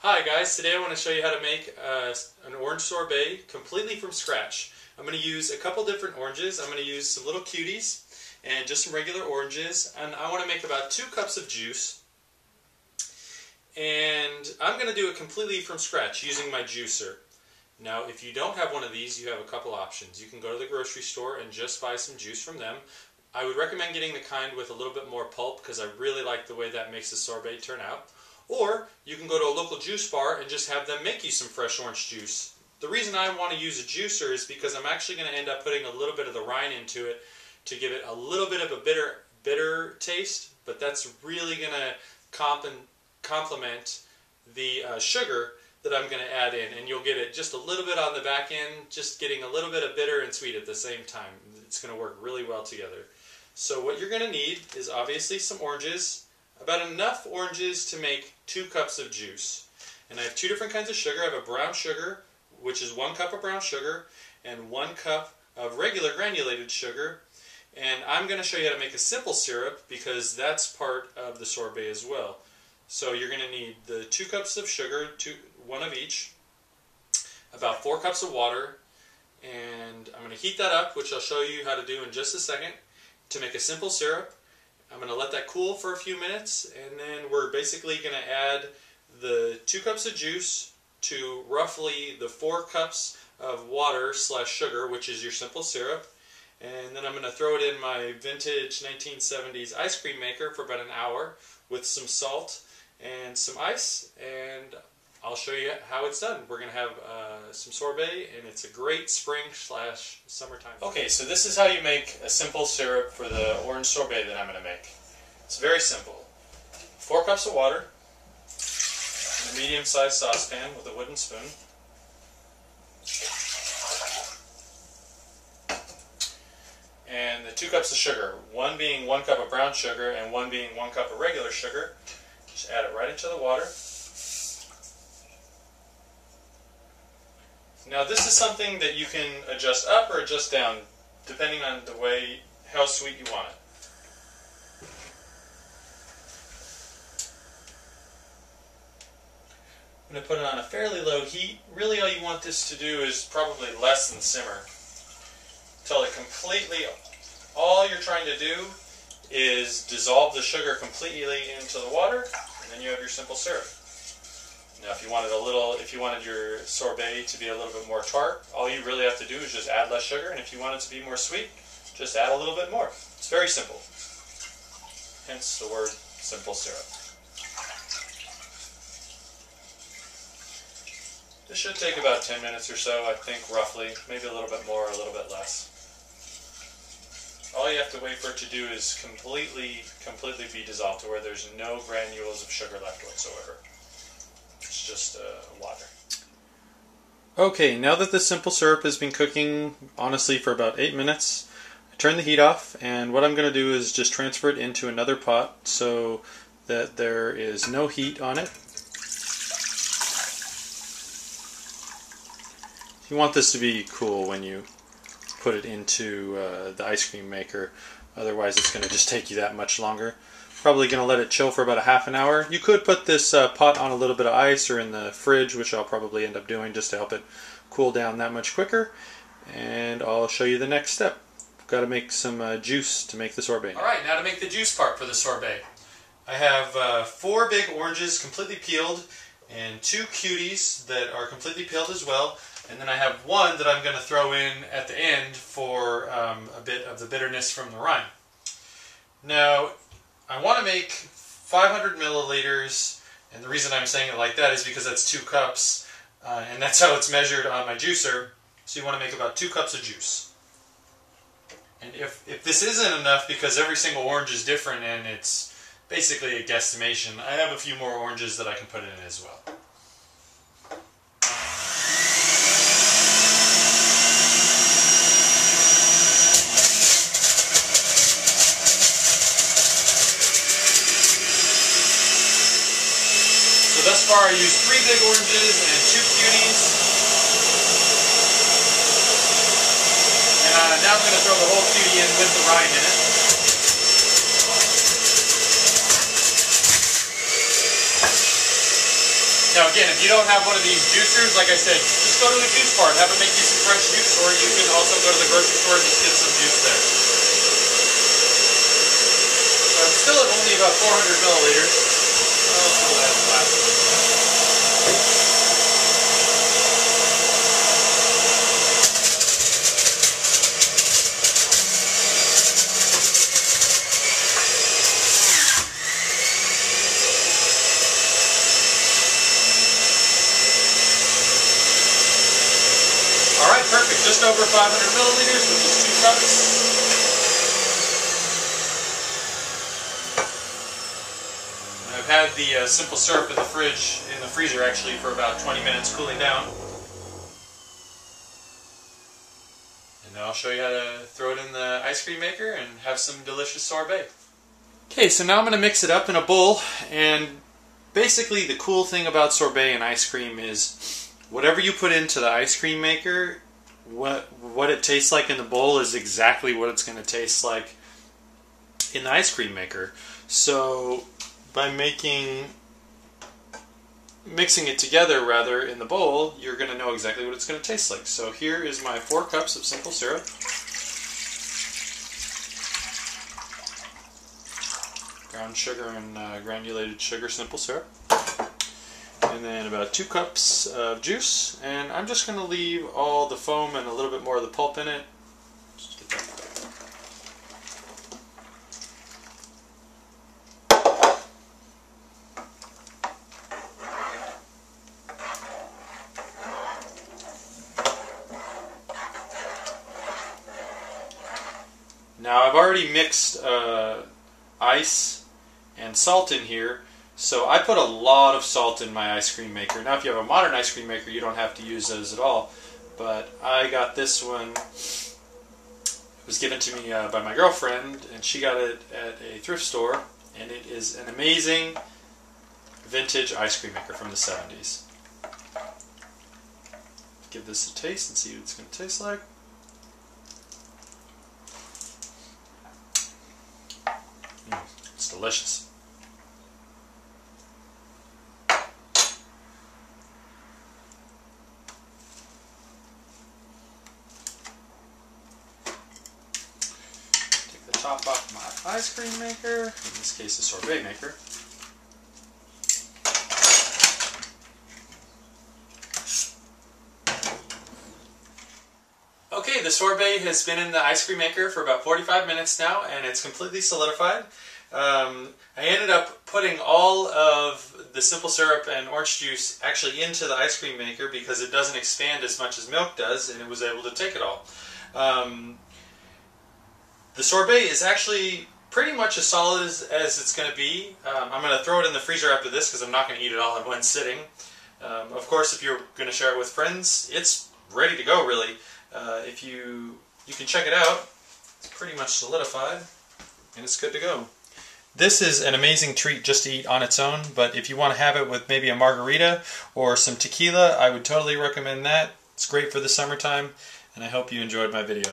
Hi guys, today I want to show you how to make an orange sorbet completely from scratch. I'm going to use a couple different oranges. I'm going to use some little cuties and just some regular oranges, and I want to make about 2 cups of juice. And I'm going to do it completely from scratch using my juicer. Now if you don't have one of these, you have a couple options. You can go to the grocery store and just buy some juice from them. I would recommend getting the kind with a little bit more pulp because I really like the way that makes the sorbet turn out. Or you can go to a local juice bar and just have them make you some fresh orange juice. The reason I want to use a juicer is because I'm actually going to end up putting a little bit of the rind into it to give it a little bit of a bitter taste, but that's really going to complement the sugar that I'm going to add in, and you'll get it just a little bit on the back end, just getting a little bit of bitter and sweet at the same time. It's going to work really well together. So what you're going to need is obviously some oranges, about enough oranges to make 2 cups of juice. And I have 2 different kinds of sugar. I have a brown sugar, which is 1 cup of brown sugar, and 1 cup of regular granulated sugar. And I'm going to show you how to make a simple syrup because that's part of the sorbet as well. So you're going to need the 2 cups of sugar, 1 of each, about 4 cups of water, and I'm going to heat that up, which I'll show you how to do in just a second, to make a simple syrup. I'm going to let that cool for a few minutes, and then we're basically going to add the 2 cups of juice to roughly the 4 cups of water / sugar, which is your simple syrup. And then I'm going to throw it in my vintage 1970s ice cream maker for about an hour with some salt and some ice, and I'll show you how it's done. We're going to have some sorbet, and it's a great spring / summertime. Okay, so this is how you make a simple syrup for the orange sorbet that I'm going to make. It's very simple. 4 cups of water in a medium-sized saucepan with a wooden spoon. And the 2 cups of sugar, one being 1 cup of brown sugar and one being 1 cup of regular sugar. Just add it right into the water. Now this is something that you can adjust up or adjust down depending on the way, how sweet you want it. I'm going to put it on a fairly low heat. Really all you want this to do is probably less than simmer. Until it completely, all you're trying to do is dissolve the sugar completely into the water, and then you have your simple syrup. Now if you wanted your sorbet to be a little bit more tart, all you really have to do is just add less sugar, and if you want it to be more sweet, just add a little bit more. It's very simple. Hence the word simple syrup. This should take about 10 minutes or so, I think, roughly. Maybe a little bit more, a little bit less. All you have to wait for it to do is completely be dissolved to where there's no granules of sugar left whatsoever. It's just water. Okay, now that the simple syrup has been cooking, honestly, for about 8 minutes, I turn the heat off, and what I'm going to do is just transfer it into another pot so that there is no heat on it. You want this to be cool when you put it into the ice cream maker, otherwise it's going to just take you that much longer. Probably going to let it chill for about a half an hour. You could put this pot on a little bit of ice or in the fridge, which I'll probably end up doing just to help it cool down that much quicker. And I'll show you the next step. We've got to make some juice to make the sorbet. Alright, now to make the juice part for the sorbet. I have 4 big oranges completely peeled and 2 cuties that are completely peeled as well. And then I have 1 that I'm going to throw in at the end for a bit of the bitterness from the rind. Now, I want to make 500 milliliters, and the reason I'm saying it like that is because that's 2 cups, and that's how it's measured on my juicer. So you want to make about 2 cups of juice. And if this isn't enough, because every single orange is different and it's basically a guesstimation, I have a few more oranges that I can put in as well. Thus far I used 3 big oranges and 2 cuties. And now I'm going to throw the whole cutie in with the rind in it. Now again, if you don't have one of these juicers, like I said, just go to a juice bar and have them make you some fresh juice, or you can also go to the grocery store and just get some juice there. So I'm still at only about 400 milliliters. I'll fill that in the last one. Alright, perfect. Just over 500 milliliters, which is 2 cups. I've had the simple syrup in the freezer actually for about 20 minutes cooling down. And now I'll show you how to throw it in the ice cream maker and have some delicious sorbet. Okay, so now I'm going to mix it up in a bowl, and basically the cool thing about sorbet and ice cream is whatever you put into the ice cream maker, what it tastes like in the bowl is exactly what it's going to taste like in the ice cream maker. So by mixing it together rather in the bowl, you're going to know exactly what it's going to taste like. So here is my 4 cups of simple syrup. Ground sugar and granulated sugar simple syrup. And then about 2 cups of juice, and I'm just going to leave all the foam and a little bit more of the pulp in it. Just get that. Now I've already mixed ice and salt in here. So I put a lot of salt in my ice cream maker. Now if you have a modern ice cream maker, you don't have to use those at all. But I got this one, it was given to me by my girlfriend, and she got it at a thrift store. And it is an amazing vintage ice cream maker from the 70s. Give this a taste and see what it's going to taste like. It's delicious. Top off my ice cream maker, in this case a sorbet maker. Okay, the sorbet has been in the ice cream maker for about 45 minutes now, and it's completely solidified. I ended up putting all of the simple syrup and orange juice actually into the ice cream maker because it doesn't expand as much as milk does, and it was able to take it all. The sorbet is actually pretty much as solid as it's going to be. I'm going to throw it in the freezer after this because I'm not going to eat it all in one sitting. Of course, if you're going to share it with friends, it's ready to go, really. If you can check it out. It's pretty much solidified, and it's good to go. This is an amazing treat just to eat on its own, but if you want to have it with maybe a margarita or some tequila, I would totally recommend that. It's great for the summertime, and I hope you enjoyed my video.